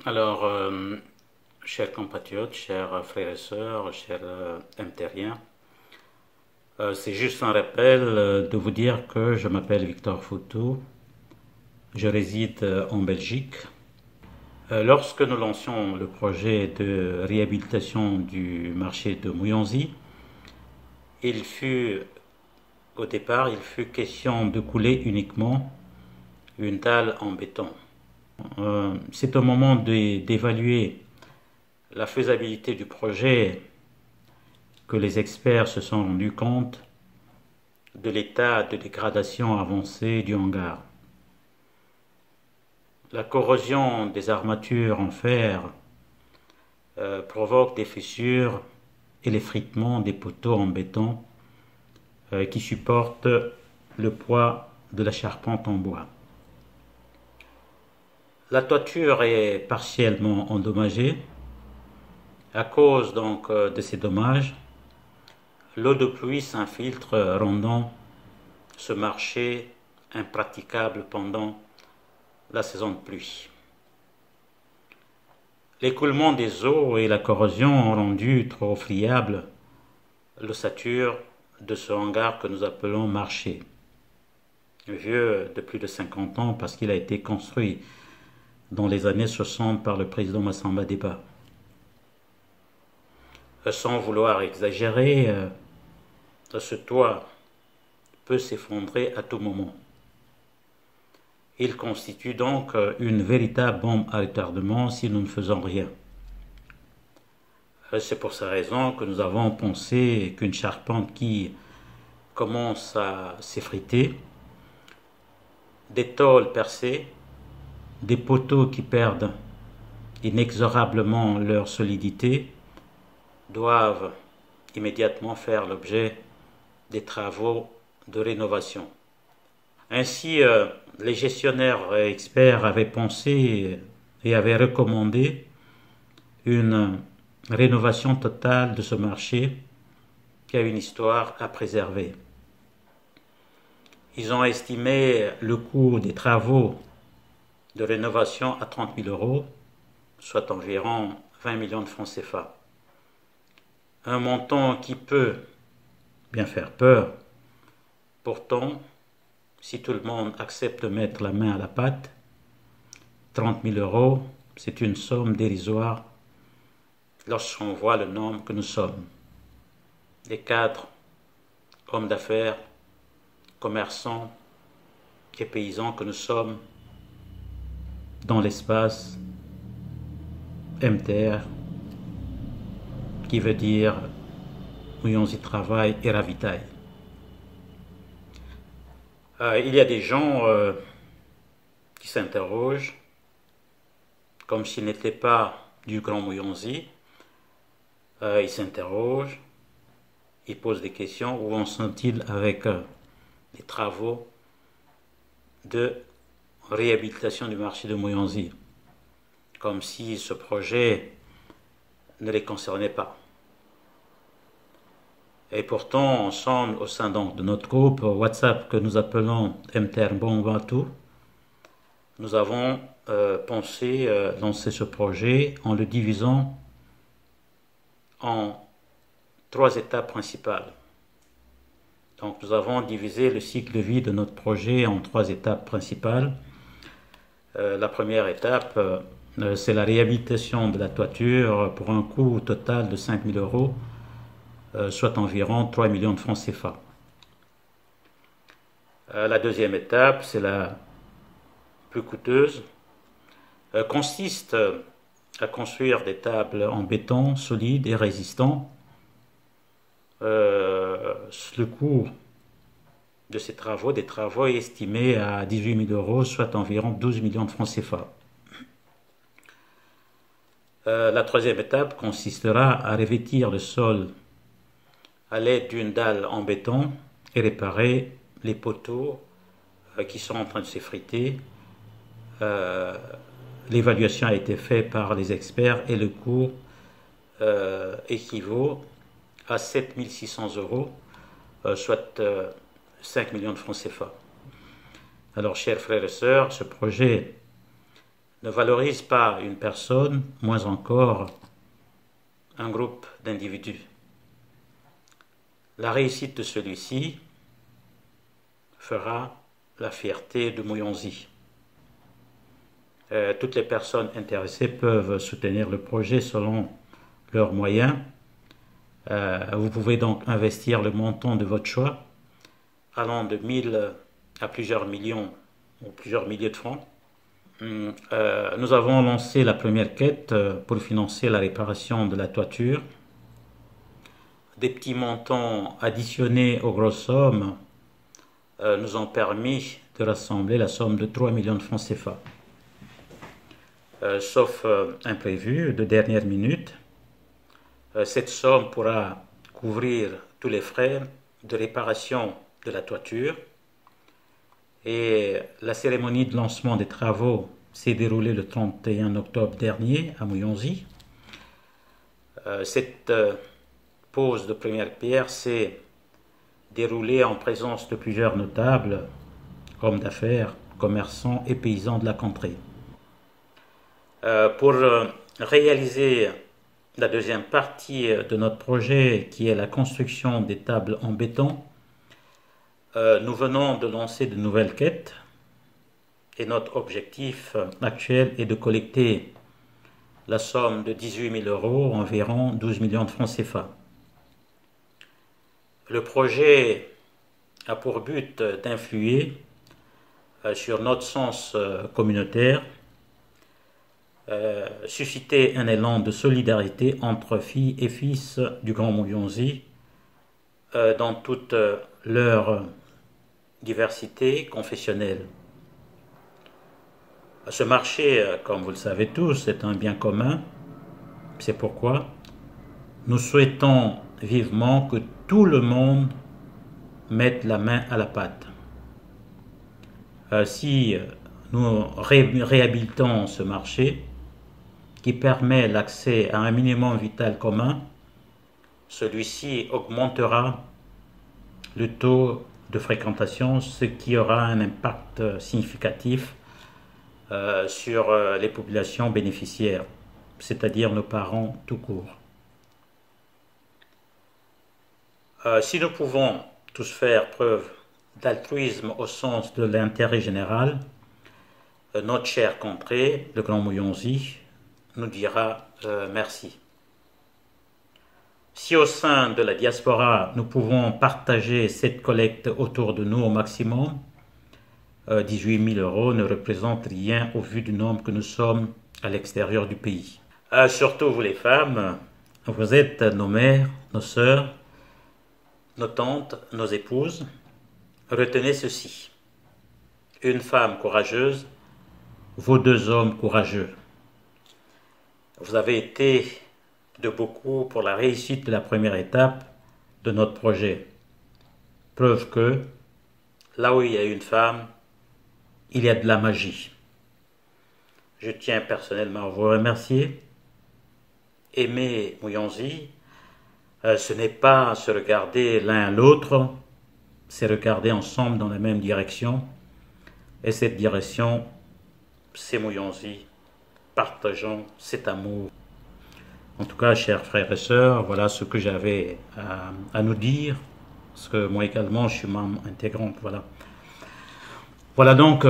Alors, chers compatriotes, chers frères et sœurs, chers MTriens, c'est juste un rappel de vous dire que je m'appelle Victor Foutou, je réside en Belgique. Lorsque nous lancions le projet de réhabilitation du marché de Mouillanzy, il fut, au départ, il fut question de couler uniquement une dalle en béton. C'est au moment d'évaluer la faisabilité du projet que les experts se sont rendus compte de l'état de dégradation avancé du hangar. La corrosion des armatures en fer provoque des fissures et l'effritement des poteaux en béton qui supportent le poids de la charpente en bois. La toiture est partiellement endommagée. À cause donc de ces dommages, l'eau de pluie s'infiltre, rendant ce marché impraticable pendant la saison de pluie. L'écoulement des eaux et la corrosion ont rendu trop friable l'ossature de ce hangar que nous appelons marché, vieux de plus de 50 ans parce qu'il a été construit dans les années 60 par le président Massamba Deba. Sans vouloir exagérer, ce toit peut s'effondrer à tout moment. Il constitue donc une véritable bombe à retardement si nous ne faisons rien. C'est pour cette raison que nous avons pensé qu'une charpente qui commence à s'effriter, des tôles percées, des poteaux qui perdent inexorablement leur solidité, doivent immédiatement faire l'objet des travaux de rénovation. Ainsi, les gestionnaires experts avaient pensé et avaient recommandé une rénovation totale de ce marché qui a une histoire à préserver. Ils ont estimé le coût des travaux de rénovation à 30 000 euros, soit environ 20 millions de francs CFA. Un montant qui peut bien faire peur. Pourtant, si tout le monde accepte de mettre la main à la pâte, 30 000 euros, c'est une somme dérisoire lorsqu'on voit le nombre que nous sommes. Les cadres, hommes d'affaires, commerçants et paysans que nous sommes dans l'espace MTR, qui veut dire Mouillanzy travaille et ravitaille. Il y a des gens qui s'interrogent, comme s'ils n'étaient pas du Grand Mouillanzy. Ils s'interrogent, ils posent des questions. Où en sont-ils avec les travaux de réhabilitation du marché de Mouillanzy? Comme si ce projet ne les concernait pas. Et pourtant, ensemble, au sein donc de notre groupe WhatsApp que nous appelons MTR Bonvatou, nous avons pensé lancer ce projet en le divisant en 3 étapes principales. Donc nous avons divisé le cycle de vie de notre projet en 3 étapes principales. La première étape, c'est la réhabilitation de la toiture pour un coût total de 5 000 euros, soit environ 3 millions de francs CFA. La deuxième étape, c'est la plus coûteuse, consiste à construire des tables en béton solides et résistants. Le coût de ces travaux, des travaux est estimé à 18 000 euros, soit environ 12 millions de francs CFA. La troisième étape consistera à revêtir le sol à l'aide d'une dalle en béton et réparer les poteaux qui sont en train de s'effriter. L'évaluation a été faite par les experts et le coût équivaut à 7 600 euros, soit 5 millions de francs CFA. Alors, chers frères et sœurs, ce projet ne valorise pas une personne, moins encore un groupe d'individus. La réussite de celui-ci fera la fierté de Mouyonzi. Toutes les personnes intéressées peuvent soutenir le projet selon leurs moyens. Vous pouvez donc investir le montant de votre choix, allant de 1000 à plusieurs millions ou plusieurs milliers de francs. Nous avons lancé la première quête pour financer la réparation de la toiture. Des petits montants additionnés aux grosses sommes nous ont permis de rassembler la somme de 3 millions de francs CFA. Sauf imprévu de dernière minute, cette somme pourra couvrir tous les frais de réparation de la toiture. Et la cérémonie de lancement des travaux s'est déroulée le 31 octobre dernier à Mouyonzi. Cette pose de première pierre s'est déroulée en présence de plusieurs notables, hommes d'affaires, commerçants et paysans de la contrée. Pour réaliser la deuxième partie de notre projet, qui est la construction des tables en béton, nous venons de lancer de nouvelles quêtes et notre objectif actuel est de collecter la somme de 18 000 €, environ 12 millions de francs CFA. Le projet a pour but d'influer sur notre sens communautaire, susciter un élan de solidarité entre filles et fils du Grand Mouyonzi dans toute leur diversité confessionnelle. Ce marché, comme vous le savez tous, est un bien commun. C'est pourquoi nous souhaitons vivement que tout le monde mette la main à la pâte. Si nous réhabilitons ce marché, qui permet l'accès à un minimum vital commun, celui-ci augmentera le taux de fréquentation, ce qui aura un impact significatif sur les populations bénéficiaires, c'est-à-dire nos parents tout court. Si nous pouvons tous faire preuve d'altruisme au sens de l'intérêt général, notre cher contrée, le Grand Mouyonzi, nous dira merci. Si au sein de la diaspora, nous pouvons partager cette collecte autour de nous au maximum, 18 000 € ne représentent rien au vu du nombre que nous sommes à l'extérieur du pays. Surtout vous les femmes, vous êtes nos mères, nos sœurs, nos tantes, nos épouses. Retenez ceci: une femme courageuse vaut 2 hommes courageux. Vous avez été de beaucoup pour la réussite de la première étape de notre projet. Preuve que, là où il y a une femme, il y a de la magie. Je tiens personnellement à vous remercier. Aimer Mouyonzi, ce n'est pas se regarder l'un à l'autre, c'est regarder ensemble dans la même direction. Et cette direction, c'est Mouyonzi. Partageons cet amour. En tout cas, chers frères et sœurs, voilà ce que j'avais à nous dire, parce que moi également, je suis membre intégrant. Voilà donc,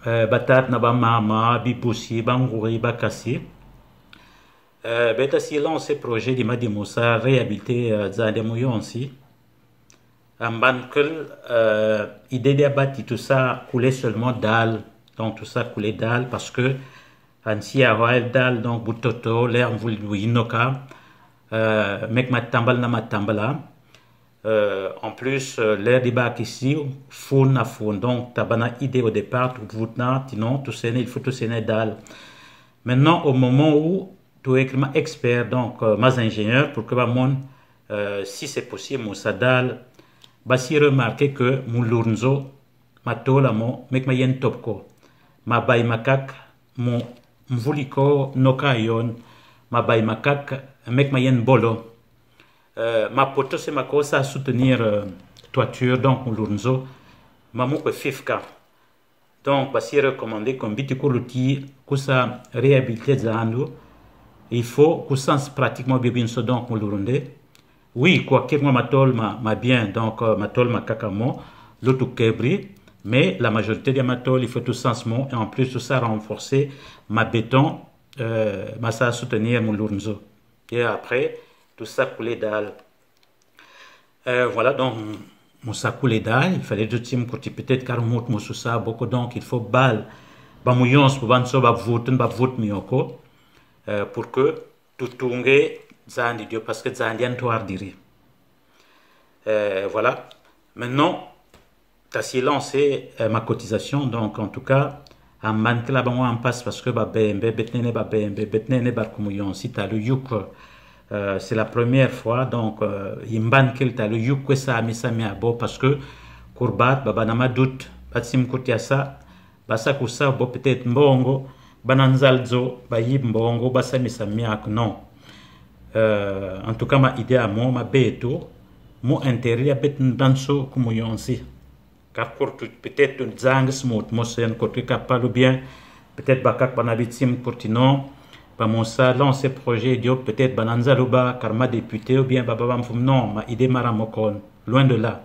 Batat Naba Mama, Bipoussi, Bangouri, Bakassi. Si lancé projet de Madimoussa, réhabilité Zade Mouyonzi. Ambankel, idée de tout ça coulait seulement dalle. Donc tout ça coulait dalle parce que Ansi Awal dal donc Butoto, l'air Winoka, Mek Matambal na Matambala. En plus, l'air des bacs ici, faune à faune. Donc, tabana idée au départ, tout voutna, sinon, tout séné, il faut tout séné dalle. Maintenant, au moment où tu es expert, donc, mas ingénieur, pour que mon, si c'est possible, mon sadal, si remarquer que mon lournzo, ma tola mo, mek ma yen topko, ma bay makak, mon mvuliko nokayon, ma bay makak, mek ma yen bolo. Ma poto c'est ma cosa à soutenir toiture, donc mon lournzo, ma moupe fifka. Donc, c'est recommandé comme biti kuruti, que ça réhabilité zando, il faut que ça pratiquement bien so donc mulurunde. Oui, quoi que moi ma bien, donc matol ma kakamo, l'autre kebri, mais la majorité des matol, il faut tout sensement, et en plus tout ça renforcer ma béton, ma ça soutenir mon lournzo. Et après, tout ça couler dalle. Voilà, donc, mon ça coulé dalle, il fallait deux teams peut-être car mon sous ça beaucoup, donc il faut balle, bah mouillons pour ban so bah vote mioko, pour que tout tourne zandi Dieu, parce que zandi en toi diri. Voilà, maintenant, t'as si lancé ma cotisation, donc en tout cas, en manque là, en passe parce que bah BMB, betnene bar kumouyon, si t'as le yuk. C'est la première fois, donc imban kel ta le yuk que ça mi abo parce que courbat babanama doute batsim koutiasa basa kusa bo peut-être mbongo bananzalzo bayib mbongo basa mi ak non. En tout cas ma idée à moi ma beto mo intérêt bet danso comme yonsi car peut-être un zang smooth mo sen côté capable bien peut-être bakak banabitsim courtinon ba monsa lancer projet dio peut-être bananza luba karma député ou bien baba non ma idée maramokon loin de là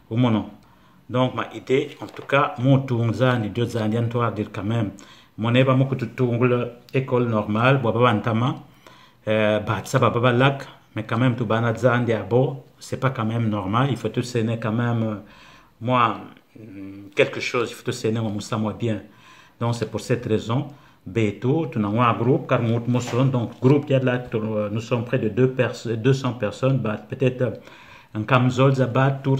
ou mon nom. Donc ma idée en tout cas mon tourza ni deux années toi dire quand même mon eba mo kutu tungle école normale baba bantama ba ça baba lac mais quand même tout banazan diabo c'est pas quand même normal, il faut tout séner quand même moi quelque chose, il faut tout séner moi bien. Donc c'est pour cette raison Beto, tu as un groupe, car donc groupe, là, nous sommes près de 200 personnes, peut-être un Kamzol, Zabat, tout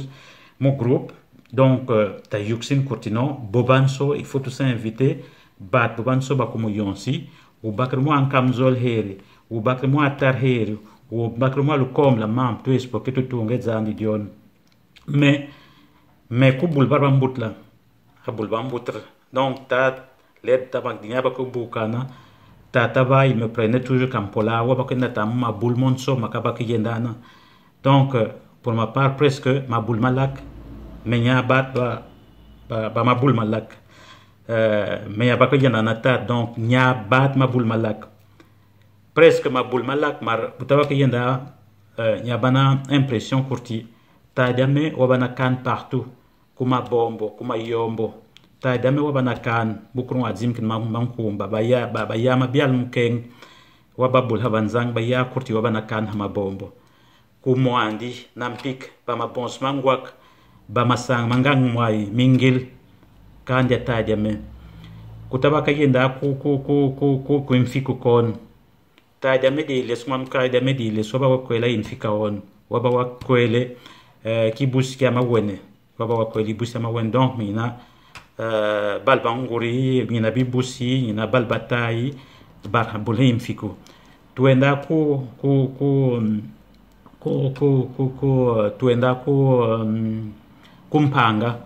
mon groupe. Donc, tu as Yuxin Courtinon, Bobanso, il faut tout ça inviter, Bobanso, comme Yonsi, ou Bakremo en Kamzol Heri, ou Bakremo à Tar Heri, ou Bakremo le com, la mam, tout est pour que tu tournes en idiot. Mais, Koubul Barbambout là, Aboulbamboutre, donc, tu as l'aide tabak dinya bako bukana tata il me prenait toujours comme pola wa bako nata ma boule monso makabaki yendana. Donc pour ma part presque ma boule malak menya bat ba ma boule malak menya bako yendana ta donc nya bat ma boule malak presque ma boule malak mar butabaki yenda nya bana impression courti ta dame wa bana kan partout kuma bombo kuma yombo ta dame wa bana kan bukron azim kin mamkumba baya ma bial mukeng wa babul habanzang baya kurti wa bana kan hama bombo kumo andi nampik ba ma bons mangwak ba masang mangang mwai mingil kan dia ta dame kutaba kayenda ku infiku kon ta dame de lesmam ka dame de lesoba wa kwela infika on wa ba wa kwele kibus kama wene wa ba wa kweli busama wen donc mina balbanguri mina bibusi ina balbatai bar bulim fiku tuenda tuenda kumpanga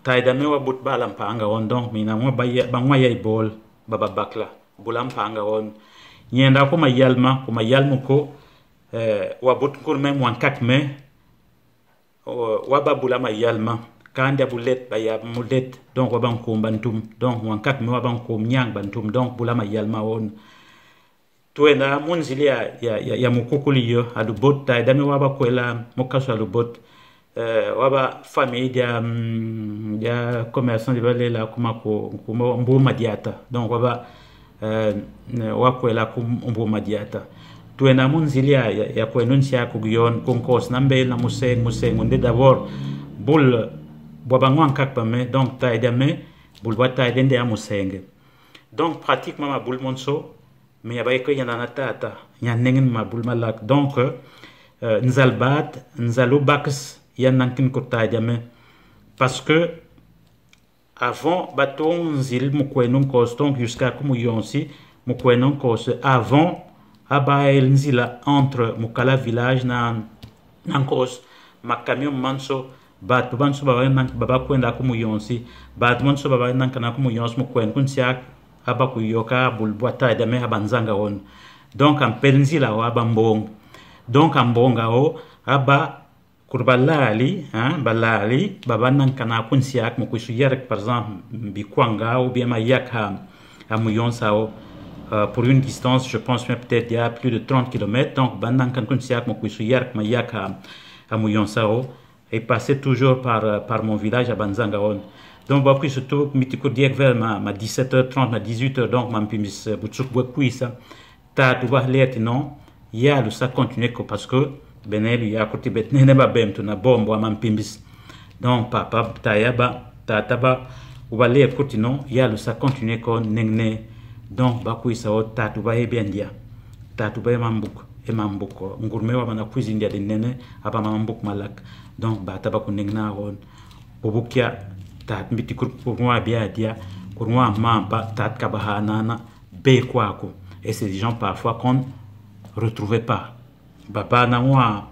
taida mewa but balampanga on donc mina ngwa bangwa yai bol baba bakla bulampanga on nyenda kuma yalmu ko wa but kurme mwan kakme wa babula yalma quand il y a boulet, il y a moulet, donc on va en bantum, donc on cap me va en nyang bantum, donc boula ma yalma on. Tuenda munzilia ya mukukuli yo adu bot ta dami waba kwela mokaso adu bot waba famille ya commerçant de vallée la kuma mbu madiata, donc waba wakwela mbu madiata. Tuenda munzilia ya kwenunsia kugion konkos nambe na museng onde d'abord boule boabangwan kakpame donc taidame boulwa taidende amusenge donc pratiquement ma boule monso mais yaba ko yana tata nyanengen ma boule malak donc nzalbat nzalubaks yanankin ko taidame parce que avant baton zil mukwenun kos donc jusqu'à comme yonsi mukwenun kos avant abael nzila entre mukala village na kos ma camion manso bat ban so baba kwenda ku muyonsi bat mon so baba nan kana ku muyons mu kwen kun siak aba ku yoka bulbwata da me habanzanga on donc en penzi la wa bambong donc en bonga o aba Kurbalali, hein, balali, babanan kana kunsiak, mo kuisu yerek, par exemple, bikwanga, ou bien ma yak à Mouillon Sao, pour une distance, je pense peut-être il y a plus de 30 km. Donc, banan kan kunsiak, mo kuisu yerek, ma yak à Mouillon Sao, et passer toujours par mon village à Banzangaon. Donc, bah, puis surtout, mitikou diek vers ma 17h30, ma 18h, donc, ma mpimis, boutsuk bouekouis, ça, ta, tu vas l'air, non, il y a le ça continuer parce que, benel ya kuti bet nene ba bem tu na bombo am pimbis donc papa taya ba tata ba ubale kuti non ya le ça continuer ko nengne donc ba ku isa o tatu ba e bien dia tatu ba mambuk e mambuk ngurme wa bana cuisine dia de nene aba mambuk malak donc ba taba ku nengna on bobukia tat mbiti kur pour moi bien dia pour moi mamba tat ka ba hanana be quoi ko et c'est des gens parfois qu'on retrouvait pas. Papa na moi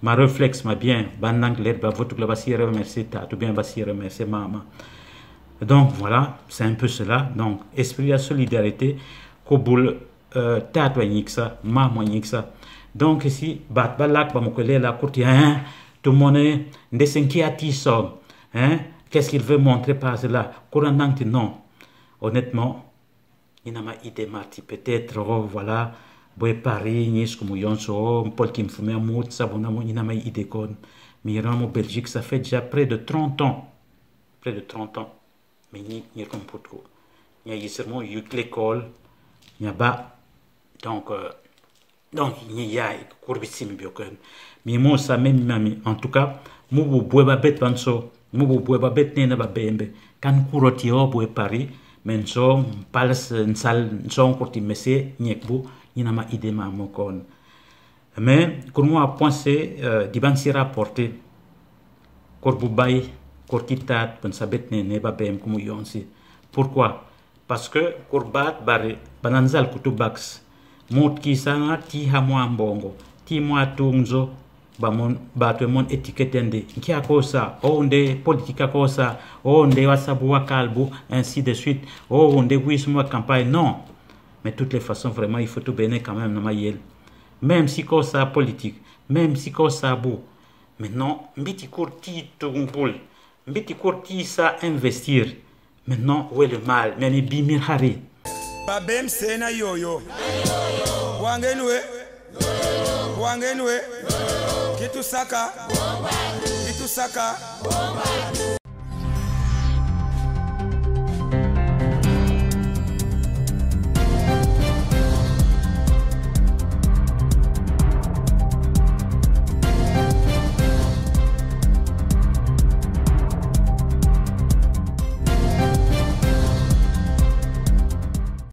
ma réflexe ma bien bandang l'air ba votre ba si remercier ta tout bien ba si remercier maman. Donc voilà, c'est un peu cela. Donc esprit de solidarité ko boul ta to niksa ma mo niksa. Donc ici bat balak ba mo ko la courti hein tout le monde ndesenki atiso hein qu'est-ce qu'il veut montrer par cela courant non. Honnêtement, il n'a pas idée marti peut-être voilà Boy Paris, Nice, comme Yonso, Paul Kim Fumé, Mout, Sabonamo, Inama Idekon, Miram au Belgique, ça fait déjà près de 30 ans. Près de 30 ans. Mais ni comme Potko. Il y a seulement eu l'école, il y a bas. Donc, il y a Courbissim Bioken. Mais moi, ça même, en tout cas, Moubo Boueba Bet Banso, Moubo Boueba Bet Nena Babembe, Kan Kurotio, Boy Paris, Menso, Palace, Nsal, Nson, Korti Messé, Nyekbo, Inama idée ma mokon. Mais, pour moi, penser, diban si rapporté, Korboubaï, Korkitat, Pensabet ne babem comme yonsi. Pourquoi? Parce que Korbat bare, Bananzal Kutubax, Mot Kisana, Ti Hamwa Mbongo, Ti Moa Tungzo, Batu mon étiquetende, qui a cosa, onde politique cosa, onde wasaboua kalbu, ainsi de suite, onde wismo campagne, non. Mais de toutes les façons, vraiment, il faut tout bénir quand même dans ma yel. Même si ça politique, même si ça beau. Maintenant, mbiti courti tungoul, mbiti courti ça investir. Maintenant, où est le mal? Mais les bimir hari. Babem sena yoyo. Wangenwe. Wangenwe. Kitu saka. Kitu saka.